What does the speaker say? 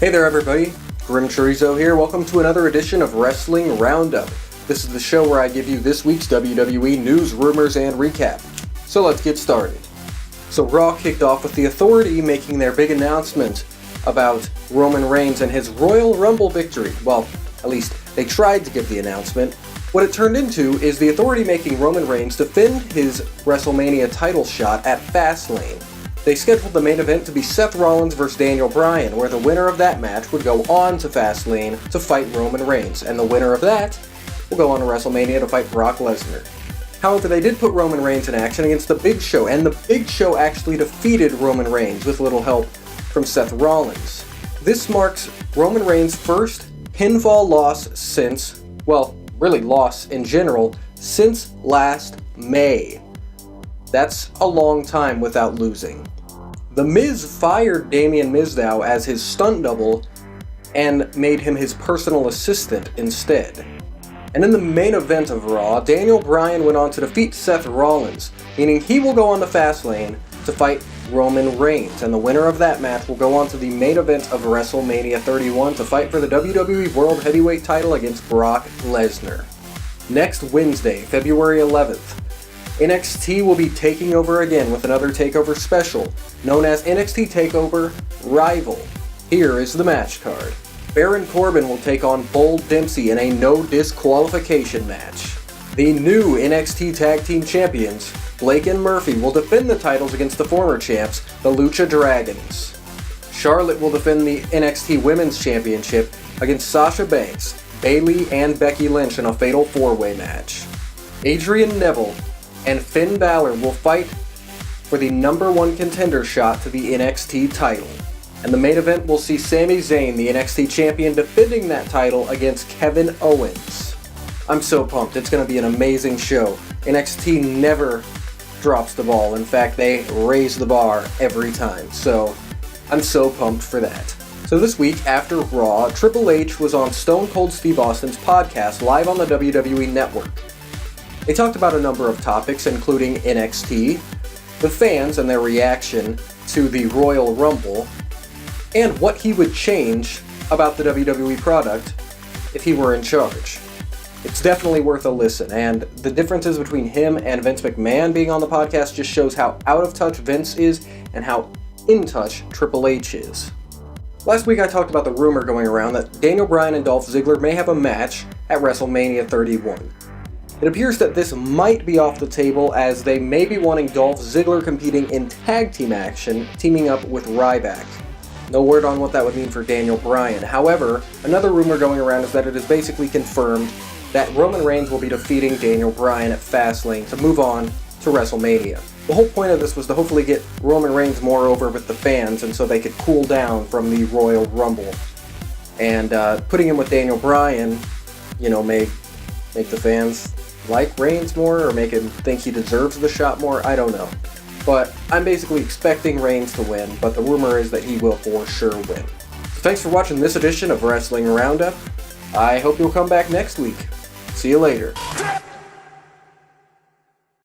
Hey there everybody, GrimmChorizo here. Welcome to another edition of Wrestling Roundup. This is the show where I give you this week's WWE news, rumors, and recap. So let's get started. So Raw kicked off with the Authority making their big announcement about Roman Reigns and his Royal Rumble victory. Well, at least they tried to give the announcement. What it turned into is the Authority making Roman Reigns defend his WrestleMania title shot at Fastlane. They scheduled the main event to be Seth Rollins vs. Daniel Bryan, where the winner of that match would go on to Fastlane to fight Roman Reigns, and the winner of that will go on to WrestleMania to fight Brock Lesnar. However, they did put Roman Reigns in action against the Big Show, and the Big Show actually defeated Roman Reigns with little help from Seth Rollins. This marks Roman Reigns' first pinfall loss since, well, really loss in general, since last May. That's a long time without losing. The Miz fired Damien Mizdow as his stunt double and made him his personal assistant instead. And in the main event of Raw, Daniel Bryan went on to defeat Seth Rollins, meaning he will go on the Fastlane to fight Roman Reigns, and the winner of that match will go on to the main event of WrestleMania 31 to fight for the WWE World Heavyweight title against Brock Lesnar. Next Wednesday, February 11th, NXT will be taking over again with another TakeOver special, known as NXT TakeOver Rival. Here is the match card. Baron Corbin will take on Bold Dempsey in a no disqualification match. The new NXT Tag Team Champions, Blake and Murphy, will defend the titles against the former champs, the Lucha Dragons. Charlotte will defend the NXT Women's Championship against Sasha Banks, Bayley, and Becky Lynch in a fatal four-way match. Adrian Neville and Finn Balor will fight for the number one contender shot to the NXT title. And the main event will see Sami Zayn, the NXT champion, defending that title against Kevin Owens. I'm so pumped. It's going to be an amazing show. NXT never drops the ball. In fact, they raise the bar every time. So I'm so pumped for that. So this week after Raw, Triple H was on Stone Cold Steve Austin's podcast live on the WWE Network. They talked about a number of topics, including NXT, the fans and their reaction to the Royal Rumble, and what he would change about the WWE product if he were in charge. It's definitely worth a listen, and the differences between him and Vince McMahon being on the podcast just shows how out of touch Vince is and how in touch Triple H is. Last week I talked about the rumor going around that Daniel Bryan and Dolph Ziggler may have a match at WrestleMania 31. It appears that this might be off the table as they may be wanting Dolph Ziggler competing in tag team action, teaming up with Ryback. No word on what that would mean for Daniel Bryan. However, another rumor going around is that it is basically confirmed that Roman Reigns will be defeating Daniel Bryan at Fastlane to move on to WrestleMania. The whole point of this was to hopefully get Roman Reigns more over with the fans and so they could cool down from the Royal Rumble. And putting him with Daniel Bryan, may make the fans like Reigns more or make him think he deserves the shot more. I don't know. But I'm basically expecting Reigns to win, but the rumor is that he will for sure win. So thanks for watching this edition of Wrestling Roundup. I hope you'll come back next week. See you later.